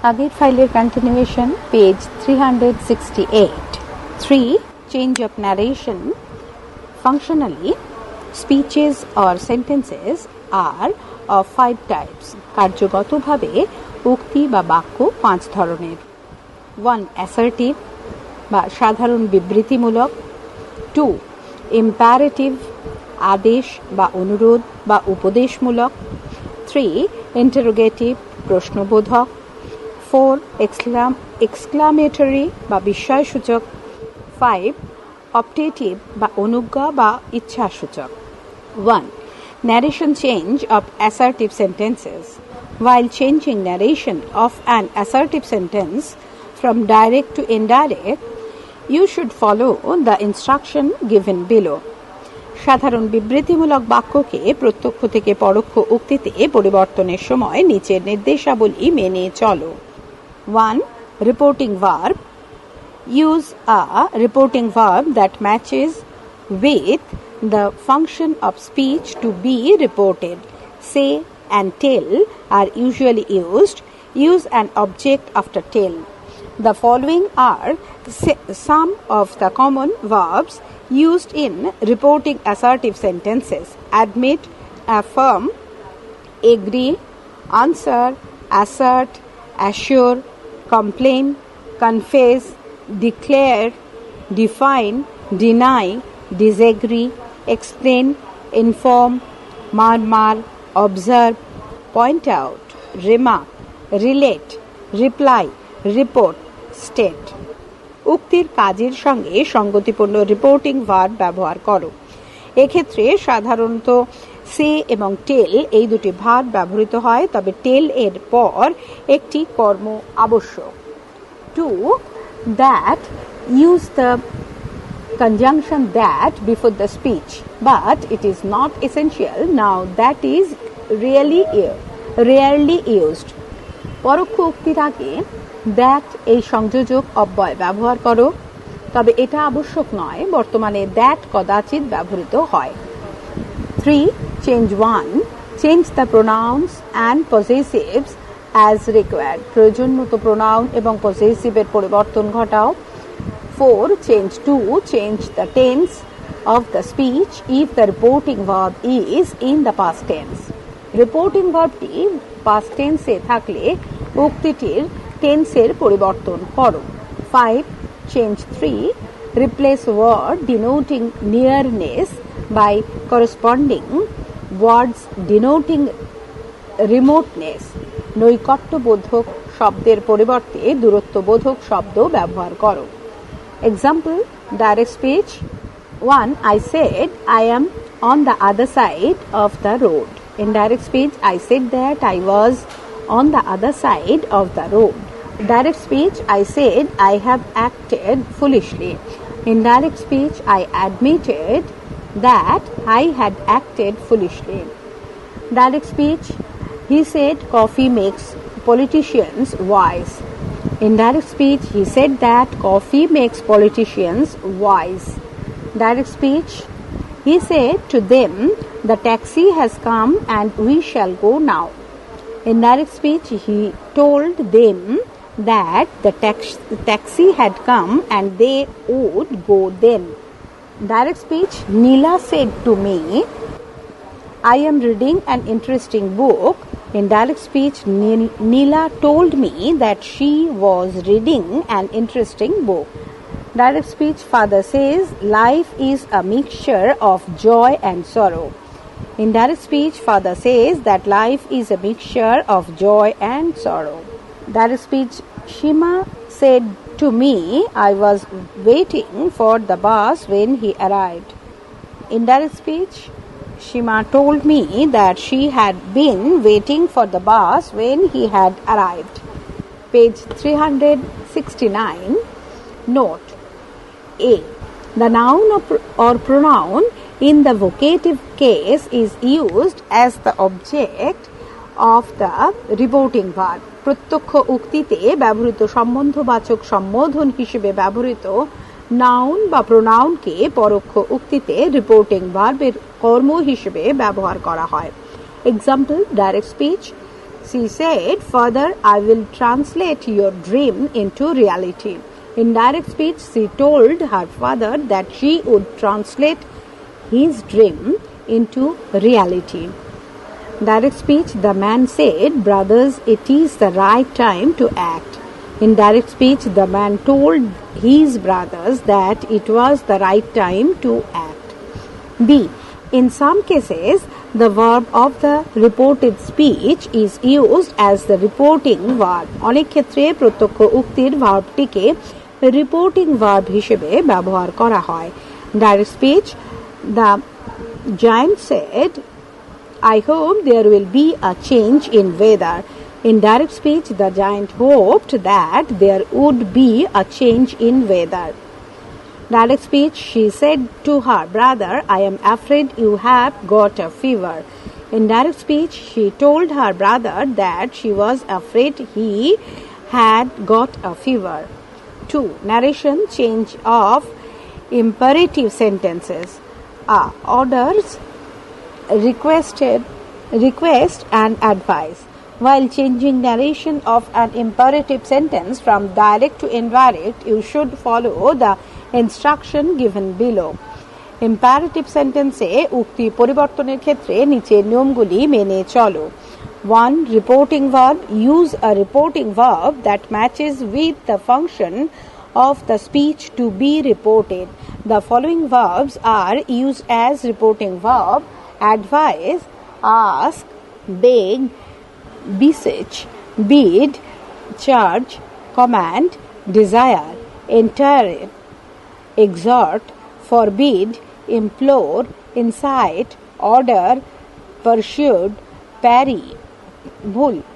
আগের ফাইলের continuation page 368. 3. Change of narration. Functionally, speeches or sentences are of 5 types. কার্যগতভাবে উক্তি বা বাক্য 5 ধরনের. 1. Assertive বা সাধারণ বিবৃতিমূলক. 2. Imperative আদেশ বা অনুরোধ বা উপদেশমূলক. 3. Interrogative প্রশ্নবোধক. 4. Exclamatory বা বিস্ময়সূচক. 5. Optative বা অনুজ্ঞা বা ইচ্ছাসূচক. 1. Narration change of assertive sentences. While changing narration of an assertive sentence from direct to indirect, you should follow the instruction given below. সাধারণ বিবৃতিমূলক বাক্যকে প্রত্যক্ষ থেকে পরোক্ষ উক্তিতে পরিবর্তনের সময় নিচের নির্দেশাবলী মেনে চলো. 1. Reporting verb. Use a reporting verb that matches with the function of speech to be reported. Say and tell are usually used. Use an object after tell. The following are some of the common verbs used in reporting assertive sentences: admit, affirm, agree, answer, assert, assure, complain, confess, declare, define, deny, disagree, explain, inform, murmur, observe, point out, remark, relate, reply, report, state. উক্তির কাজের সঙ্গে সঙ্গতিপূর্ণ reporting verb ব্যবহার করো. এক্ষেত্রে সাধারণত সে এবং টেল এই দুটি ভার্ব ব্যবহৃত হয়, তবে টেল এর পর একটি কর্ম আবশ্যক. 2. That use the conjunction that before the speech, but it is not essential. Now that is rarely used. পরোক্ষ উক্তির আগে দ্যাট এই সংযোজক অব্যয় ব্যবহার করো, তবে এটা আবশ্যক নয়. বর্তমানে দ্যাট কদাচিৎ ব্যবহৃত হয়. 3. Change 1. Change the pronouns and possessives as required. প্রয়োজন মতো প্রোনাউন এবং পজেসিভের পরিবর্তন ঘটাও. 4. Change 2. Change the tense of the speech if the reporting verb is in the past tense. Reporting ভার্বটি past tense এ থাকলে উক্তিটির টেন্সের পরিবর্তন করো. 5. Change 3. Replace word denoting nearness by corresponding words denoting remoteness. নৈকট্যবোধক শব্দের পরিবর্তে দূরত্ববোধক শব্দ ব্যবহার করো. Example, direct speech. 1. I said I am on the other side of the road. In direct speech, I said that I was on the other side of the road. Direct speech, I said I have acted foolishly. In direct speech, I admitted that I had acted foolishly. Direct speech, he said coffee makes politicians wise. In direct speech, he said that coffee makes politicians wise. Direct speech, he said to them, the taxi has come and we shall go now. In direct speech, he told them that the taxi had come and they would go then. Direct speech, Neela said to me, I am reading an interesting book. In direct speech, Neela told me that she was reading an interesting book. Direct speech, father says, life is a mixture of joy and sorrow. In direct speech, father says that life is a mixture of joy and sorrow. Direct speech, Shima said to me, I was waiting for the bus when he arrived. In direct speech, Shima told me that she had been waiting for the bus when he had arrived. Page 369. Note. A. The noun or pronoun in the vocative case is used as the object of the reporting verb. প্রত্যক্ষ উক্তিতে ব্যবহৃত সম্বন্ধবাচক সম্বোধন হিসেবে ব্যবহৃত noun বা প্রোনাউনকে পরোক্ষ উক্তিতে reporting ভার্বের কর্ম হিসেবে ব্যবহার করা হয়. Example, direct speech, She said, "Father, I will translate your dream into reality." In direct speech, she told her father that she would translate his dream into reality. Direct speech, the man said, "Brothers, it is the right time to act." In direct speech, the man told his brothers that it was the right time to act. B. In some cases, the verb of the reported speech is used as the reporting verb. অনেক ক্ষেত্রে প্রত্যক্ষ উক্তির ভার্বটিকে reporting verb হিসেবে ব্যবহার করা হয়। Direct speech, the giant said, "I hope there will be a change in weather." In direct speech, the giant hoped that there would be a change in weather. Direct speech, she said to her brother, "I am afraid you have got a fever." In direct speech, she told her brother that she was afraid he had got a fever. 2. Narration, change of imperative sentences. Orders, request and advice. While changing narration of an imperative sentence from direct to indirect, you should follow the instruction given below. Imperative sentence এ উক্তি পরিবর্তনের ক্ষেত্রে নিচের নিয়মগুলি মেনে চলো। 1. Reporting verb. Use a reporting verb that matches with the function of the speech to be reported. The following verbs are used as reporting verb: advise, ask, beg, beseech, bid, charge, command, desire, enter, exhort, forbid, implore, incite, order, pursue, parry,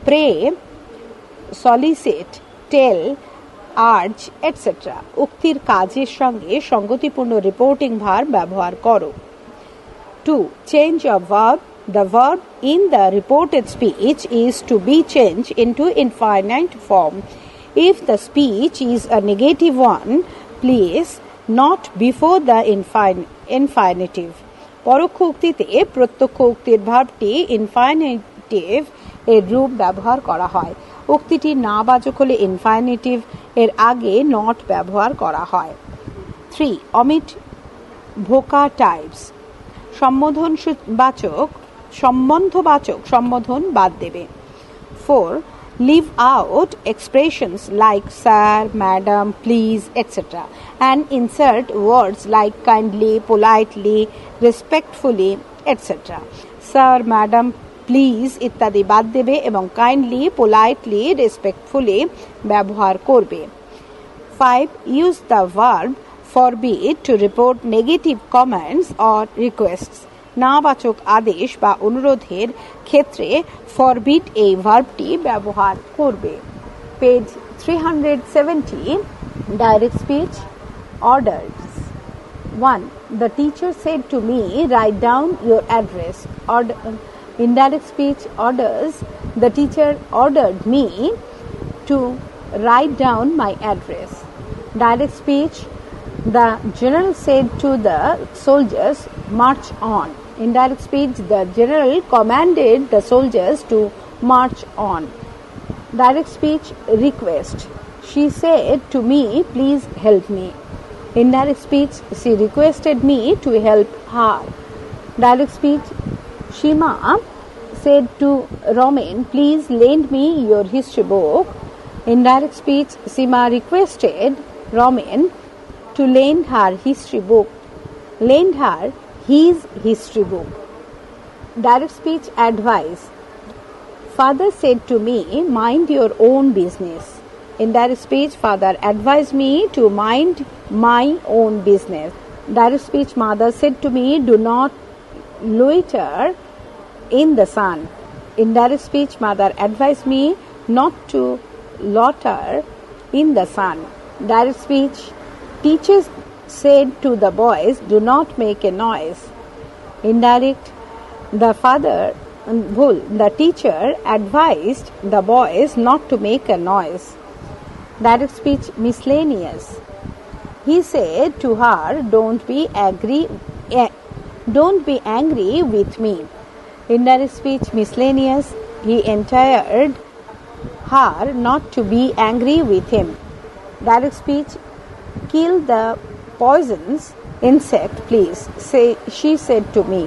pray, solicit, tell, urge, etc. উক্তির কাজের সঙ্গে সঙ্গতিপূর্ণ reporting verb ব্যবহার করো। 2. Change of verb. The verb in the reported speech is to be changed into infinite form. If the speech is a negative one, place not before the infinitive. পরোক্ষ উক্তিতে প্রত্যক্ষ উক্তির ভার্বটি ইনফাইনিটিভ এর রূপ ব্যবহার করা হয়। উক্তিটি নাবাচক হলে ইনফাইনিটিভ এর আগে নট ব্যবহার করা হয়। 3. Omit vocatives. সম্বন্ধবাচক সম্বোধন বাদ দেবে। 4. Leave out expressions like sir, madam, please, etc. and insert words like kindly, politely, respectfully, etc. Sir, madam, please ইত্যাদি বাদ দেবে এবং kindly, politely, respectfully ব্যবহার করবে। 5. Use the verb forbid to report negative comments or requests. নাবাচক আদেশ বা অনুরোধের ক্ষেত্রে ফরবিড এই ভার্বটি ব্যবহার করবে। Page 370, direct speech, orders. 1. The teacher said to me, "Write down your address." Indirect speech, orders. The teacher ordered me to write down my address. Direct speech, the general said to the soldiers, "March on." Indirect speech, the general commanded the soldiers to march on. Direct speech, request. She said to me, "Please help me." Indirect speech, she requested me to help her. Direct speech, Shima said to Roman, "Please lend me your history book." Indirect speech, Shima requested Roman to lend her his history book. Direct speech, advice. Father said to me, "Mind your own business." Indirect speech, father advised me to mind my own business. Direct speech, mother said to me, "Do not loiter in the sun." Indirect speech, mother advised me not to loiter in the sun. Direct speech, teachers said to the boys, "Do not make a noise." Indirect, the teacher advised the boys not to make a noise. Direct speech, miscellaneous. He said to her, Don't be angry with me." Indirect speech, miscellaneous. he encouraged her not to be angry with him. Direct speech, kill the poisonous insect, please, she said to me.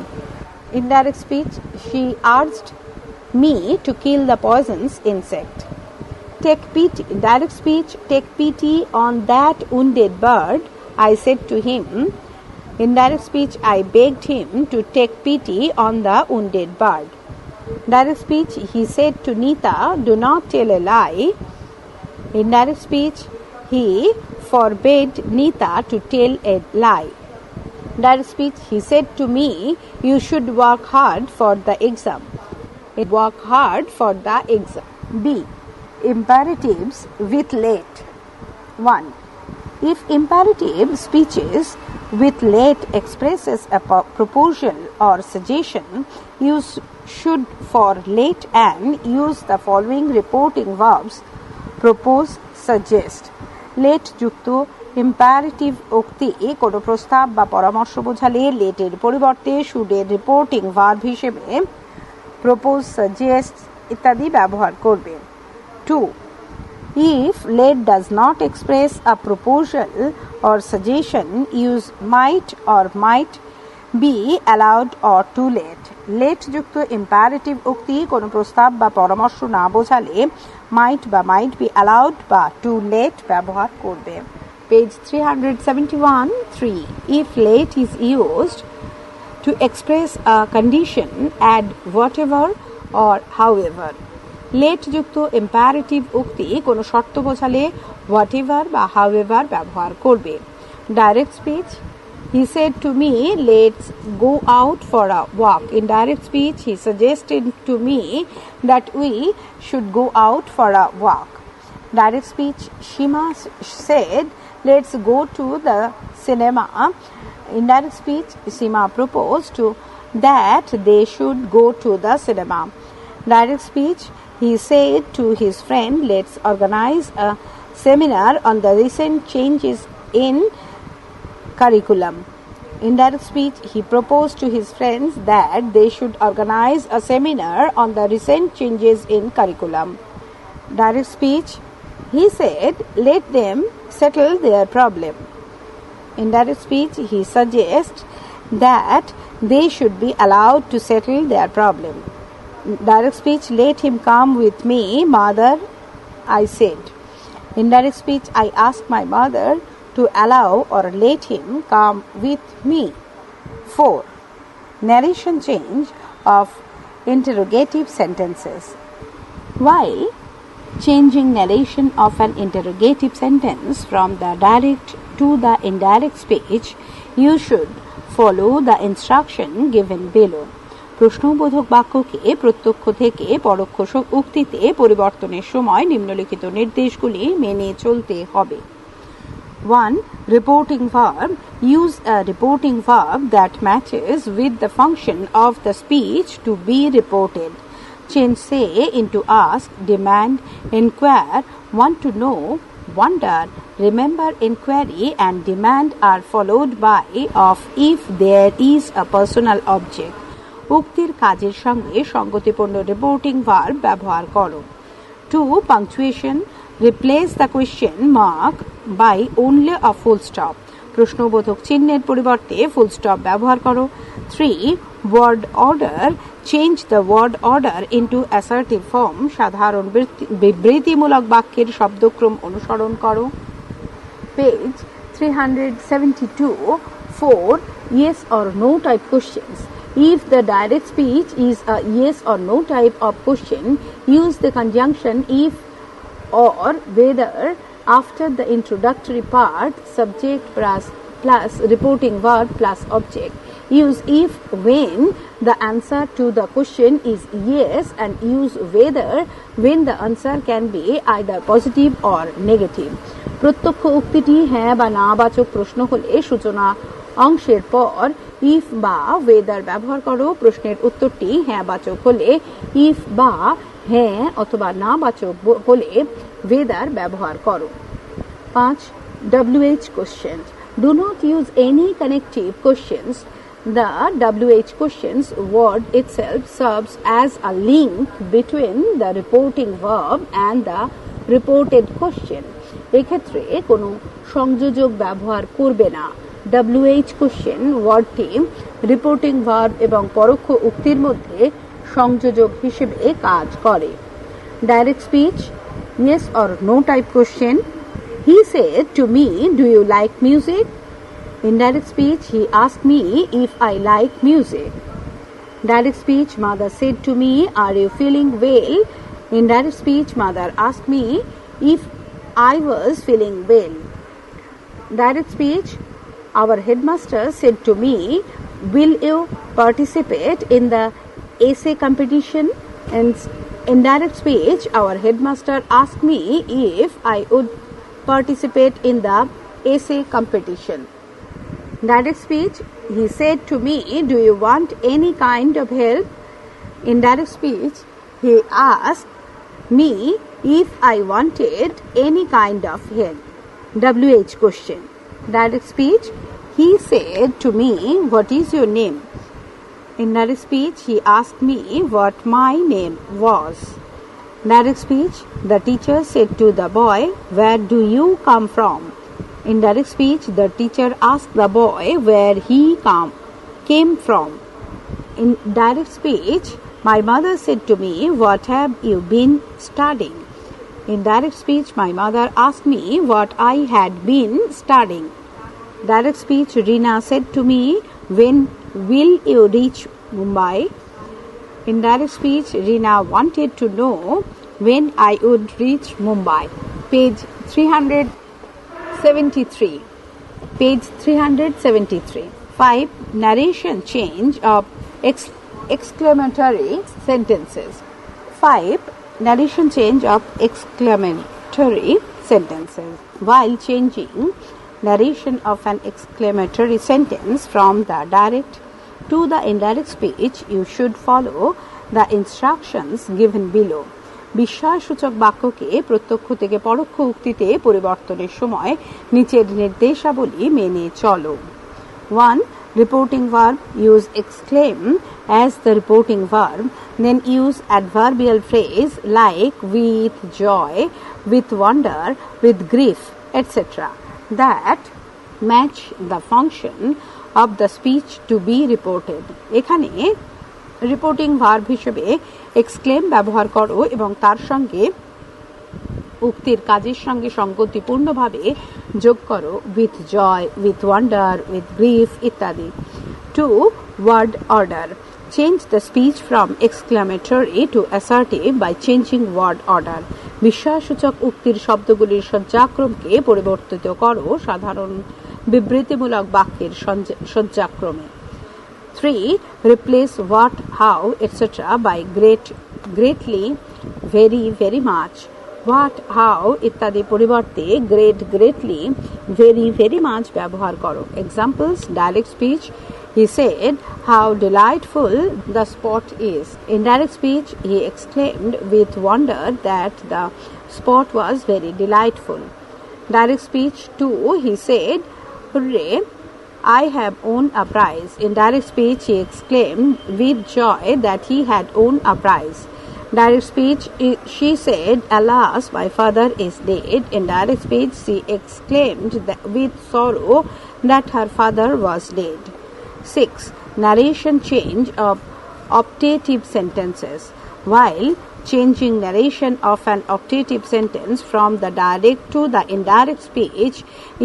Indirect speech, she urged me to kill the poisonous insect. Take pity. Direct speech, take pity on that wounded bird, I said to him. Indirect speech, I begged him to take pity on the wounded bird. Direct speech, he said to Nita, do not tell a lie. Indirect speech, he forbade Nita to tell a lie. Direct speech, he said to me, you should work hard for the exam. Work hard for the exam. B. Imperatives with let. 1. If imperative speeches with let expresses a proposal or suggestion, use should for let and use the following reporting verbs: propose, suggest. let যুক্ত imperative উক্তি কোনো প্রস্তাব বা পরামর্শ বোঝালে লেটের পরিবর্তে শুডের reporting verb হিসেবে propose, suggest ইত্যাদি ব্যবহার করবে। 2. If let does not express a proposal or suggestion, use might or might be allowed or too late. let যুক্ত imperative উক্তি কোনো প্রস্তাব বা পরামর্শ না বোঝালে might বা might be allowed বা too late ব্যবহার করবে। Page 371, 3. If late is used to express a condition, add whatever or however. let যুক্ত imperative উক্তি কোনো শর্ত বোঝালে whatever বা however ব্যবহার করবে। Direct speech, he said to me, let's go out for a walk. In direct speech, he suggested to me that we should go out for a walk. Direct speech, Shima said, let's go to the cinema. In direct speech, Shima proposed to that they should go to the cinema. Direct speech, he said to his friend, let's organize a seminar on the recent changes in curriculum. In direct speech, he proposed to his friends that they should organize a seminar on the recent changes in curriculum. Direct speech, he said, let them settle their problem. In direct speech, he suggests that they should be allowed to settle their problem. Direct speech, let him come with me, mother, I said. In direct speech, I asked my mother to allow or let him come with me. 4. Narration change of interrogative sentences. While changing narration of an interrogative sentence from the direct to the indirect speech, you should follow the instruction given below. প্রশ্নবোধক বাক্যকে প্রত্যক্ষ থেকে পরোক্ষ উক্তিতে পরিবর্তনের সময় নিম্নলিখিত নির্দেশগুলি মেনে চলতে হবে। 1. Reporting verb. Use a reporting verb that matches with the function of the speech to be reported. Change say into ask, demand, inquire, want to know, wonder. Remember, inquiry and demand are followed by of if there is a personal object. উক্তির কাজের সঙ্গে সঙ্গতিপূর্ণ reporting verb ব্যবহার করো। 2. Punctuation. Replace the question mark by only a full stop. প্রশ্নবোধক চিহ্নের পরিবর্তে full stop ব্যবহার করো। 3. Word order. Change the word order into assertive form. সাধারণ বিবৃতিমূলক বাক্যের শব্দক্রম অনুসরণ করো। Page 372. 4. Yes or no type questions. If the direct speech is a yes or no type of question, use the conjunction if or whether after the introductory part, subject plus reporting verb plus object. Use if when the answer to the question is yes, and use whether when the answer can be either positive or negative. প্রত্যক্ষ উক্তিটি হ্যাঁ বা না বাচক প্রশ্ন হলে সূচনা অংশের পর if বা whether ব্যবহার করো। প্রশ্নের উত্তরটি হ্যাঁ বাচক হলে if বা হ্যাঁ অথবা না বাচক হলে whether ব্যবহার করো। 5. WH questions. Do not use any connective questions The WH questions word itself serves as a link between the reporting verb and the reported question. এক্ষেত্রে কোনো সংযোজক ব্যবহার করবে না। WH question ওয়ার্ডটি রিপোর্টিং ভার্ব এবং পরোক্ষ উক্তির মধ্যে সংযোজক হিসেবে কাজ করে। Direct speech yes or no type question. He said to me, do you like music? Indirect speech, he asked me if I like music. Direct speech, mother said to me, are you feeling well? Indirect speech, mother asked me if I was feeling well. Direct speech, our headmaster said to me, will you participate in the essay competition? And indirect speech, our headmaster asked me if I would participate in the essay competition. Direct speech, he said to me, do you want any kind of help? Indirect speech, he asked me if I wanted any kind of help. WH question. Direct speech, he said to me, what is your name? Indirect speech, he asked me what my name was. Direct speech, the teacher said to the boy, where do you come from? Indirect speech, the teacher asked the boy where he came from. In direct speech, my mother said to me, what have you been studying? In direct speech, my mother asked me what I had been studying. Direct speech, Rina said to me, when will you reach Mumbai? In direct speech, Rina wanted to know when I would reach Mumbai. Page 373. Page 373. 5. Narration change of exclamatory sentences. 5. Narration change of exclamatory sentences. While changing narration of an exclamatory sentence from the direct to the indirect speech, you should follow the instructions given below. বিশ্বাসসূচক বাক্যকে প্রত্যক্ষ থেকে পরোক্ষ উক্তিতে পরিবর্তনের সময় নিচের নির্দেশাবলী মেনে চলো। 1. Reporting verb, use exclaim as the reporting verb, then use adverbial phrase like with joy, with wonder, with grief, etc. that match the function of the speech to be reported. এখানে রিপোর্টিং ভার্ব হিসেবে exclaim ব্যবহার করো এবং তার সঙ্গে উক্তির কাজের সঙ্গে সঙ্গতিপূর্ণভাবে যোগ করো with joy, with wonder, with grief ইত্যাদি। 2. Word order, change the speech from exclamatory to assertive by changing word order. বিস্ময়সূচক উক্তির শব্দগুলির সজ্জাক্রমকে পরিবর্তিত করো সাধারণ বিবৃতিমূলক বাক্যের সজ্জাক্রমে। 3. Replace what, how, etc. by greatly, very, very much. What, how ইত্যাদি পরিবর্তে greatly, very, very much ব্যবহার করো। Examples, direct speech, he said how delightful the spot is. In direct speech, he exclaimed with wonder that the spot was very delightful. Direct speech 2, he said, hooray, I have won a prize. In direct speech, he exclaimed with joy that he had won a prize. Direct speech, she said, alas, my father is dead. In direct speech, she exclaimed with sorrow that her father was dead. 6. Narration change of optative sentences. While changing narration of an optative sentence from the direct to the indirect speech,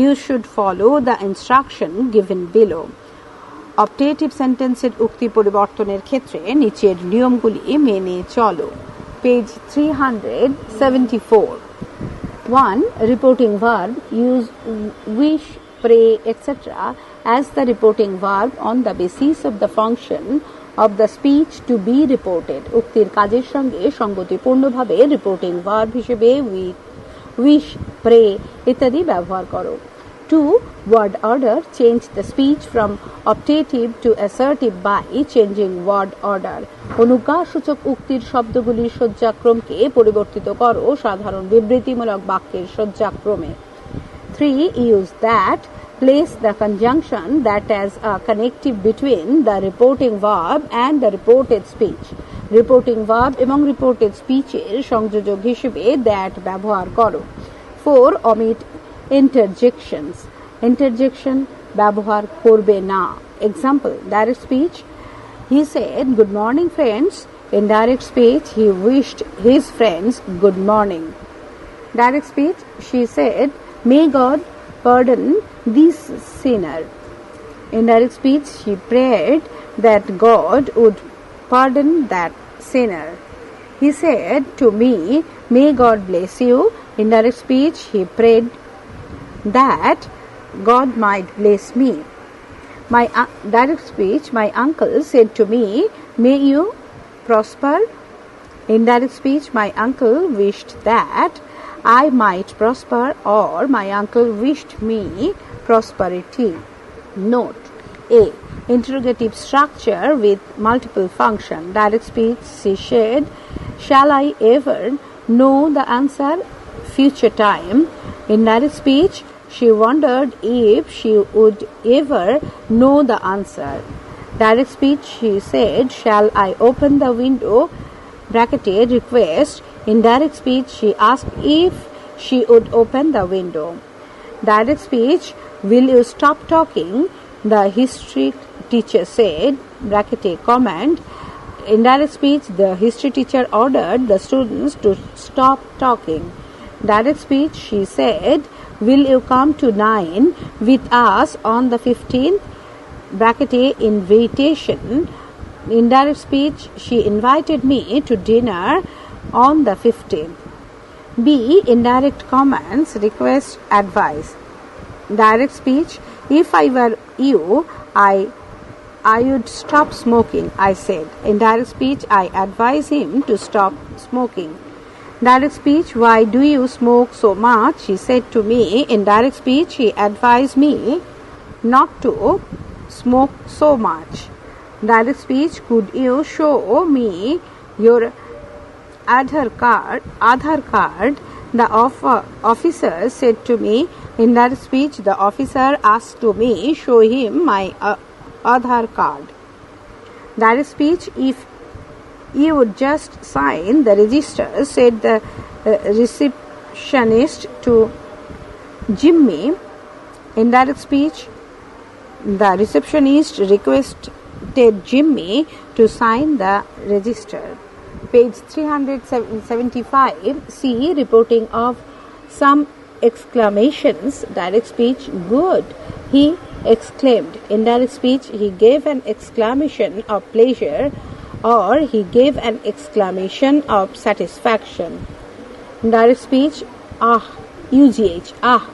you should follow the instruction given below. Optative sentence এর উক্তি পরিবর্তনের ক্ষেত্রে নিচের নিয়মগুলি মেনে চলো। Page 374. 1. Reporting verb, use wish, pray, etc. as the reporting verb on the basis of the function of the speech to be reported. উক্তির কাজের সঙ্গে সঙ্গতিপূর্ণভাবে রিপোর্টিং ভার্ব হিসেবে উইশ, প্রে ইত্যাদি ব্যবহার করো। 2. Word order, change the speech from optative to assertive by changing word order. অনুজ্ঞাসূচক উক্তির শব্দগুলির সজ্জাক্রমকে পরিবর্তিত করো সাধারণ বিবৃতিমূলক বাক্যের সজ্জাক্রমে। 3. Use that. Place the conjunction that as a connective between the reporting verb and the reported speech. Reporting verb এবং reported speech এর সংযোজক হিসেবে that ব্যবহার করো। 4. Omit interjections. Interjection ব্যবহার করবে না। Example, direct speech. He said, "Good morning, friends." In direct speech, he wished his friends good morning. Direct speech, she said, "May God pardon this sinner." In direct speech, she prayed that God would pardon that sinner. He said to me, "May God bless you." In direct speech, he prayed that God might bless me. My direct speech, my uncle said to me, "May you prosper." In direct speech, my uncle wished that I might prosper, or my uncle wished me prosperity. Note A. Interrogative structure with multiple function. Direct speech, she said, "Shall I ever know the answer?" Future time. In direct speech, she wondered if she would ever know the answer. Direct speech, she said, "Shall I open the window?" Bracketed request. In direct speech, she asked if she would open the window. Direct speech, "Will you stop talking?" The history teacher said, bracketed comment. In direct speech, the history teacher ordered the students to stop talking. Direct speech, she said, "Will you come to 9 with us on the 15th? Bracketed invitation. In direct speech, she invited me to dinner on the 15th. B. Indirect comments, request, advice. Direct speech, "If I were you, I would stop smoking," I said. In direct speech, I advise him to stop smoking. Direct speech, "Why do you smoke so much?" He said to me. In direct speech, he advised me not to smoke so much. Direct speech, "Could you show me your Aadhaar card?" The officer said to me. In direct speech, the officer asked to me show him my Aadhaar card. Direct speech, "If you would just sign the register," said the receptionist to Jimmy. In direct speech, the receptionist requested Jimmy to sign the register. Page 375. C. Reporting of some exclamations. Direct speech, "Good," he exclaimed. In direct speech, he gave an exclamation of pleasure, or he gave an exclamation of satisfaction. In direct speech, "Ah," UGH, "ah,"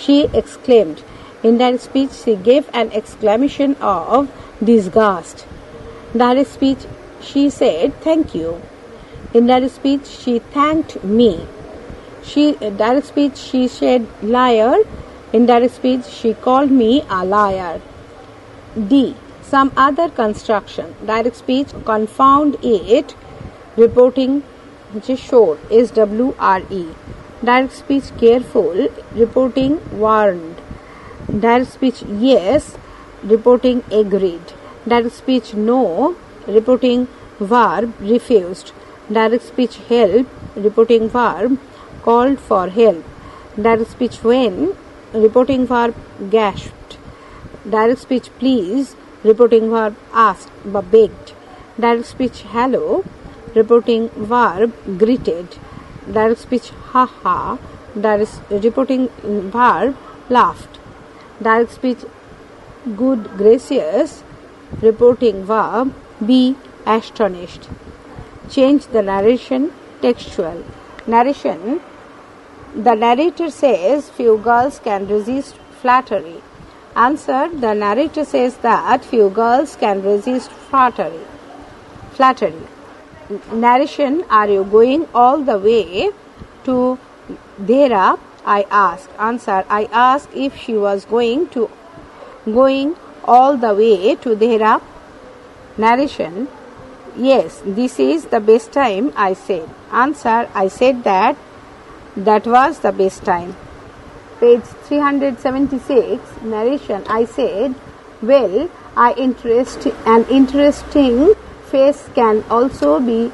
she exclaimed. In direct speech, she gave an exclamation of disgust. Direct speech, she said, "Thank you." In direct speech, she thanked me. Direct speech, she said, "Liar." In direct speech, she called me a liar. D. Some other construction. Direct speech, "Confound it." Reporting, sure, SWRE. Direct speech, "Careful." Reporting, "Warned." Direct speech, "Yes." Reporting, "Agreed." Direct speech, "No." Reporting, verb, "Refused." Direct speech, "Help." Reporting verb, "Called for help." Direct speech, "When." Reporting verb, "Gasped." Direct speech, "Please." Reporting verb, "Asked," begged. Direct speech, "Hello." Reporting verb, "Greeted." Direct speech, "Ha ha." Reporting verb, "Laughed." Direct speech, "Good gracious." Reporting verb, "Be astonished." Change the narration, textual. Narration. The narrator says few girls can resist flattery. Answer. The narrator says that few girls can resist flattery. Narration. Are you going all the way to Dera? I asked. Answer. I asked if she was going all the way to Dera. Narration. Yes, this is the best time, I said. Answer. I said that was the best time. Page 376, narration. I said, well, an interesting face can also be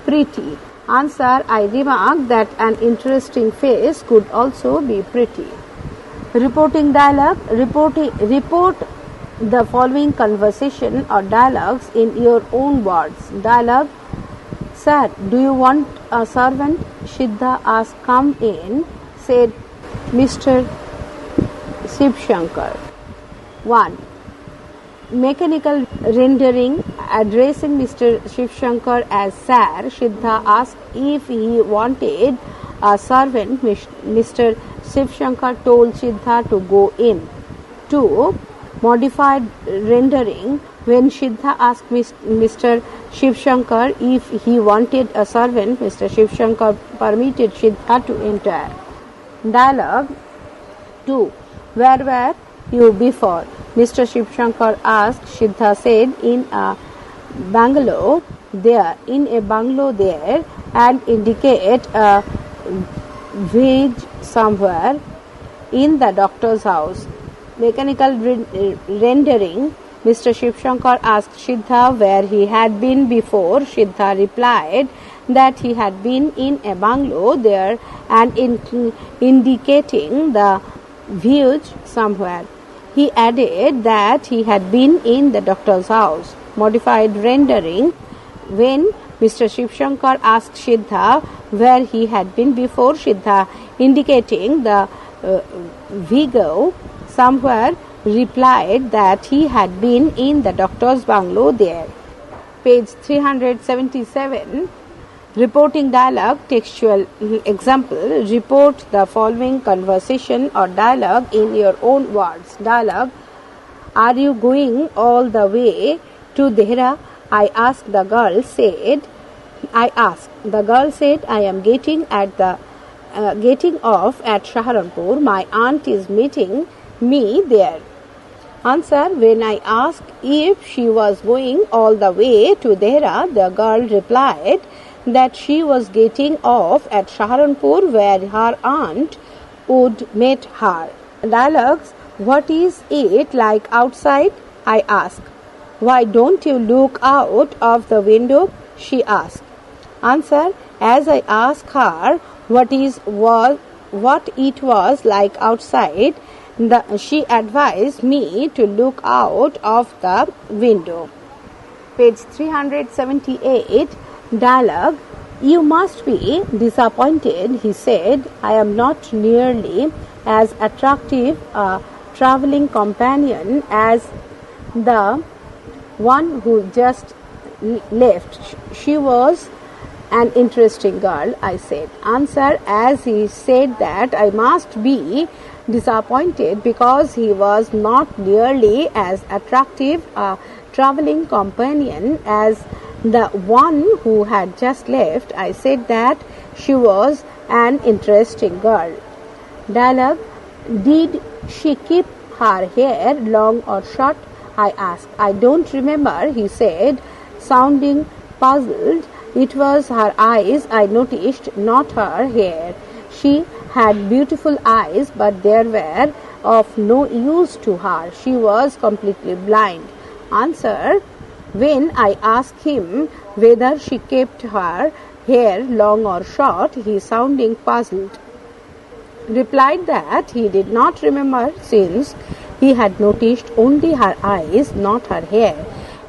pretty. Answer. I remarked that an interesting face could also be pretty. Reporting dialogue. Report the following conversation or dialogues in your own words. Dialogue. Sir, do you want a servant? Siddha asked. Come in, said Mr. Shivshankar. 1. Mechanical rendering. Addressing Mr. Shivshankar as Sir, Siddha asked if he wanted a servant. Mr. Shivshankar told Siddha to go in. 2. Modified rendering. When Siddha asked Mr. Shivshankar if he wanted a servant, Mr. Shivshankar permitted Siddha to enter. Dialogue. 2. Where were you before? Mr. Shivshankar asked. Siddha said, in a bungalow there, and indicate a village somewhere in the doctor's house. Mechanical rendering. Mr. Shivshankar asked Siddha where he had been before. Siddha replied that he had been in a bungalow there and indicating the village somewhere. He added that he had been in the doctor's house. Modified rendering. When Mr. Shivshankar asked Siddha where he had been before, Siddha indicating the Vigo somewhere replied that he had been in the doctor's bungalow there. Page 377. Reporting dialogue. Textual example. Report the following conversation or dialogue in your own words. Dialogue. Are you going all the way to Dehra? I asked. The girl said, I am getting off at Saharanpur. My aunt is meeting me there. Answer. When I asked if she was going all the way to Dehra, the girl replied that she was getting off at Saharanpur where her aunt would meet her. Dialogues. What is it like outside? I asked. Why don't you look out of the window? She asked. Answer. As I asked her what it was like outside, she advised me to look out of the window. Page 378. Dialogue. You must be disappointed, he said. I am not nearly as attractive a traveling companion as the one who just left. She was an interesting girl, I said. Answer. As he said that, I must be disappointed because he was not nearly as attractive a traveling companion as the one who had just left. I said that she was an interesting girl. Dialogue. Did she keep her hair long or short? I asked. I don't remember, he said, sounding puzzled. It was her eyes I noticed, not her hair. She had beautiful eyes, but they were of no use to her. She was completely blind. Answer. When I asked him whether she kept her hair long or short, he, sounding puzzled, replied that he did not remember since he had noticed only her eyes, not her hair.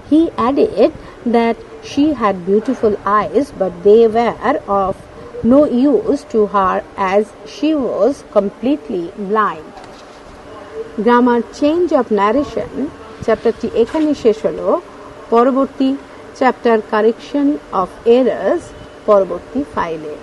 He added that she had beautiful eyes, but they were of no use to her as she was completely blind. Grammar change of narration. চ্যাপ্টারটি এখানে শেষ হলো। পরবর্তী chapter correction of errors পরবর্তী ফাইলে।